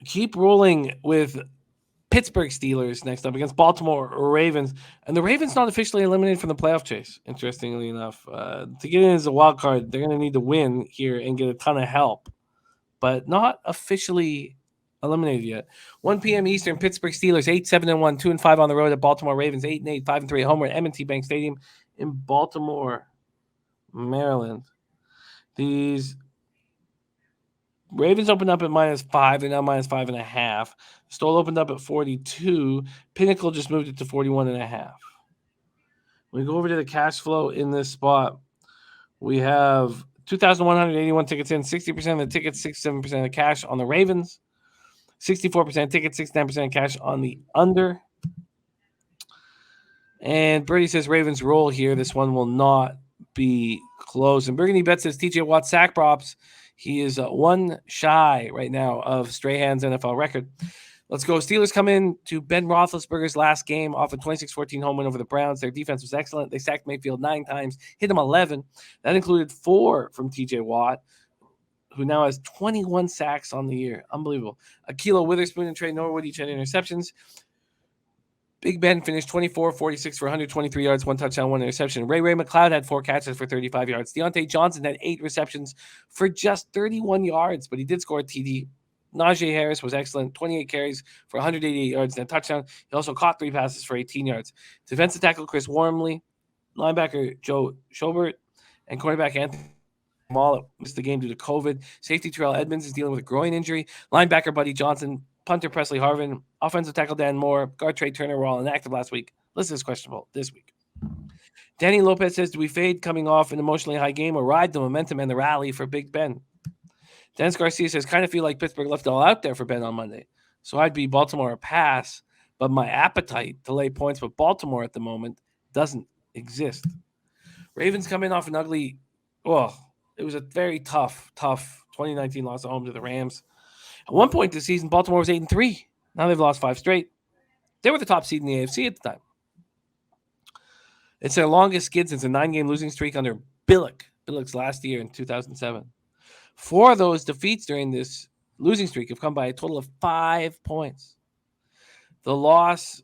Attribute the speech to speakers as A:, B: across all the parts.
A: keep rolling with Pittsburgh Steelers next up against Baltimore Ravens. And the Ravens not officially eliminated from the playoff chase, interestingly enough. To get in as a wild card, they're going to need to win here and get a ton of help, but not officially eliminated yet. 1 p.m. Eastern, Pittsburgh Steelers 8-7-1, 2-5 on the road at Baltimore Ravens, 8-8, 5-3 at home at M&T Bank Stadium in Baltimore, Maryland. These Ravens opened up at -5. They're now -5.5. Stoll opened up at 42. Pinnacle just moved it to 41.5. When we go over to the cash flow in this spot, we have 2,181 tickets in, 60% of the tickets, 67% of the cash on the Ravens, 64% tickets, 69% cash on the under. And Birdie says Ravens roll here. This one will not be close. And Burgundy Bet says TJ Watt sack props. He is one shy right now of Strahan's NFL record. Let's go. Steelers come in to Ben Roethlisberger's last game off a 26-14 home win over the Browns. Their defense was excellent. They sacked Mayfield 9 times, hit him 11. That included 4 from TJ Watt, who now has 21 sacks on the year. Unbelievable. Akilo Witherspoon and Trey Norwood each had interceptions. Big Ben finished 24-46 for 123 yards, 1 touchdown, 1 interception. Ray McLeod had 4 catches for 35 yards. Deontay Johnson had 8 receptions for just 31 yards, but he did score a TD. Najee Harris was excellent, 28 carries for 188 yards and a touchdown. He also caught 3 passes for 18 yards. Defensive tackle Chris Wormley, linebacker Joe Schobert, and cornerback Anthony Mall missed the game due to COVID. Safety Terrell Edmonds is dealing with a groin injury. Linebacker Buddy Johnson, punter Presley Harvin, offensive tackle Dan Moore, guard Trey Turner were all inactive last week. Listen is questionable this week. Danny Lopez says, do we fade coming off an emotionally high game or ride the momentum and the rally for Big Ben? Dennis Garcia says, kind of feel like Pittsburgh left it all out there for Ben on Monday. So I'd be Baltimore a pass, but my appetite to lay points with Baltimore at the moment doesn't exist. Ravens come in off an ugly, it was a very tough 2019 loss at home to the Rams. At one point this season, Baltimore was 8-3. Now they've lost 5 straight. They were the top seed in the AFC at the time. It's their longest skid since a 9-game losing streak under Billick's last year in 2007. 4 of those defeats during this losing streak have come by a total of 5 points. The loss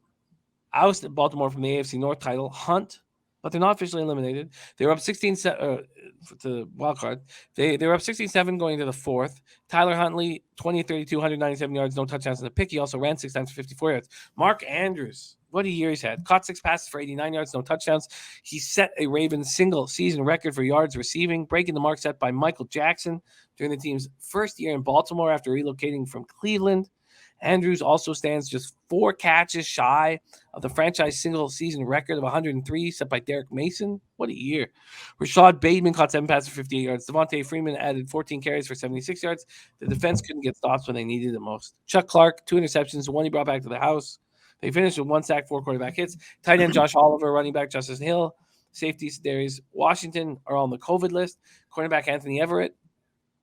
A: ousted Baltimore from the AFC North title hunt, but they're not officially eliminated. They were up 16-7 for the wild card. They were up 16-7 going into the 4th. Tyler Huntley, 20-32, 197 yards, no touchdowns in the pick. He also ran 6 times for 54 yards. Mark Andrews, what a year he's had. Caught 6 passes for 89 yards, no touchdowns. He set a Ravens single-season record for yards receiving, breaking the mark set by Michael Jackson during the team's first year in Baltimore after relocating from Cleveland. Andrews also stands just 4 catches shy of the franchise single-season record of 103 set by Derek Mason. What a year. Rashad Bateman caught 7 passes for 58 yards. Devontae Freeman added 14 carries for 76 yards. The defense couldn't get stops when they needed it most. Chuck Clark, 2 interceptions, 1 he brought back to the house. They finished with 1 sack, 4 quarterback hits. Tight end Josh Oliver, running back Justice Hill, safeties Darius Washington are on the COVID list. Cornerback Anthony Everett,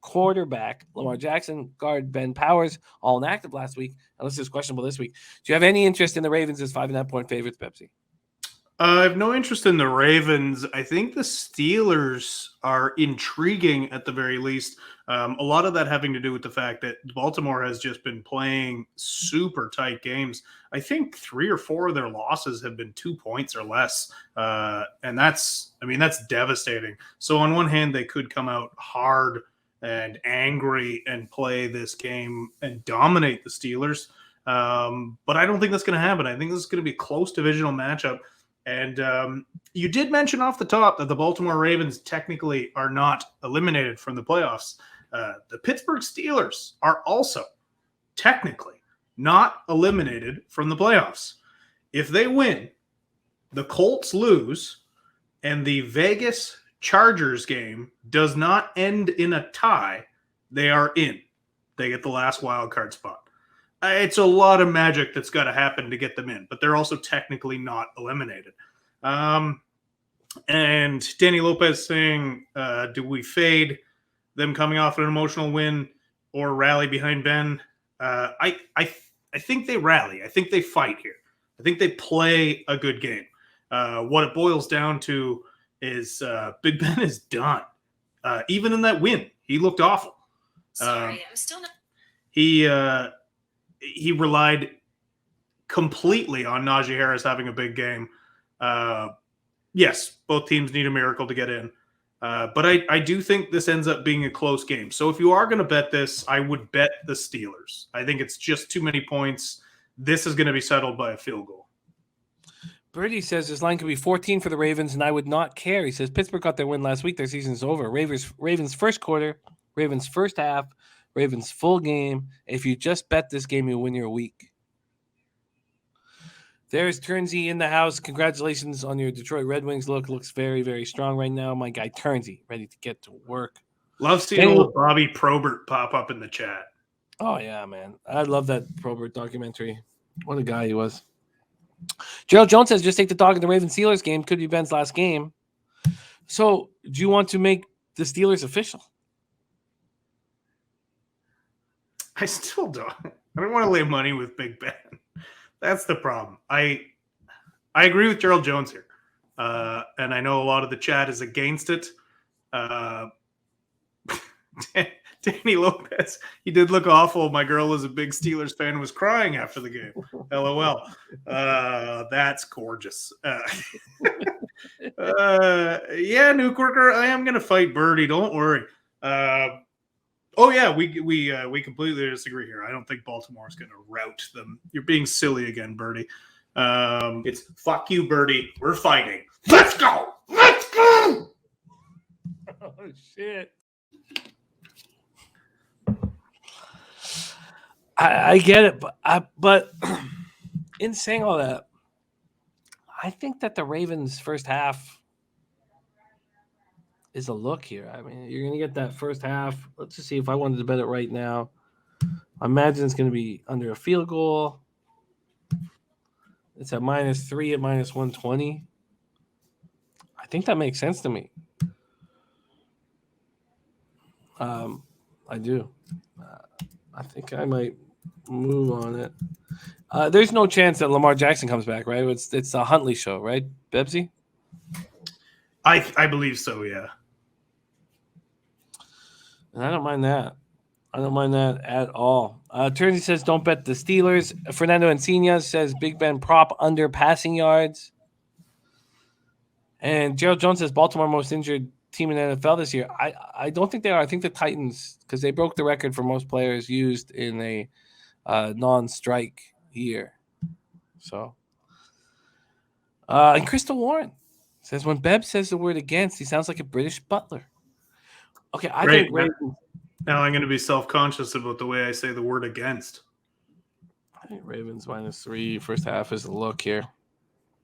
A: quarterback Lamar Jackson, guard Ben Powers, all inactive last week. Unless this is questionable this week. Do you have any interest in the Ravens as 5.5-point favorites, Bebsie?
B: I have no interest in the Ravens. I think the Steelers are intriguing at the very least. A lot of that having to do with the fact that Baltimore has just been playing super tight games. I think 3 or 4 of their losses have been 2 points or less. And that's devastating. So on one hand, they could come out hard and angry and play this game and dominate the Steelers. But I don't think that's going to happen. I think this is going to be a close divisional matchup. And you did mention off the top that the Baltimore Ravens technically are not eliminated from the playoffs. The Pittsburgh Steelers are also technically not eliminated from the playoffs. If they win, the Colts lose, and the Vegas Chargers game does not end in a tie, they are in. They get the last wild card spot. It's a lot of magic that's got to happen to get them in, but they're also technically not eliminated. And Danny Lopez saying, do we fade them coming off an emotional win or rally behind Ben? I think they rally. I think they fight here. I think they play a good game. What it boils down to is Big Ben is done. Even in that win, he looked awful.
C: Sorry, I'm still not.
B: he relied completely on Najee Harris having a big game. Yes, both teams need a miracle to get in. But I do think this ends up being a close game. So if you are going to bet this, I would bet the Steelers. I think it's just too many points. This is going to be settled by a field goal.
A: Birdie says this line could be 14 for the Ravens, and I would not care. He says Pittsburgh got their win last week. Their season's over. Ravens first quarter, Ravens first half, Ravens full game. If you just bet this game, you'll win your week. There's Turnsey in the house. Congratulations on your Detroit Red Wings look. Looks very, very strong right now. My guy Turnsey, ready to get to work.
B: Love seeing old Bobby Probert pop up in the chat.
A: Oh, yeah, man. I love that Probert documentary. What a guy he was. Gerald Jones says, just take the dog in the Ravens-Steelers game. Could be Ben's last game. So, do you want to make the Steelers official?
B: I still don't. I don't want to lay money with Big Ben. That's the problem. I agree with Gerald Jones here. And I know a lot of the chat is against it. Danny Lopez, he did look awful. My girl is a big Steelers fan and was crying after the game. LOL. That's gorgeous. Yeah, Newkirker, I am going to fight Birdie. Don't worry. Oh yeah, we completely disagree here. I don't think Baltimore is going to rout them. You're being silly again, Birdie. It's fuck you, Birdie. We're fighting. Let's go. Let's go.
A: Oh shit! I get it, but in saying all that, I think that the Ravens' first half is a look here. I mean, you're going to get that first half. Let's just see if I wanted to bet it right now. I imagine it's going to be under a field goal. It's at -3 at -120. I think that makes sense to me. I do. I think I might move on it. There's no chance that Lamar Jackson comes back, right? It's a Huntley show, right, Bebsie?
B: I believe so, yeah.
A: And I don't mind that. I don't mind that at all. Turnsey says, don't bet the Steelers. Fernando Encina says, Big Ben prop under passing yards. And Gerald Jones says, Baltimore most injured team in the NFL this year. I don't think they are. I think the Titans, because they broke the record for most players used in a non-strike year. So, and Crystal Warren says, when Beb says the word against, he sounds like a British butler. Okay, I think Ravens.
B: Now I'm going to be self-conscious about the way I say the word against.
A: I think Ravens -3 first half is a look here.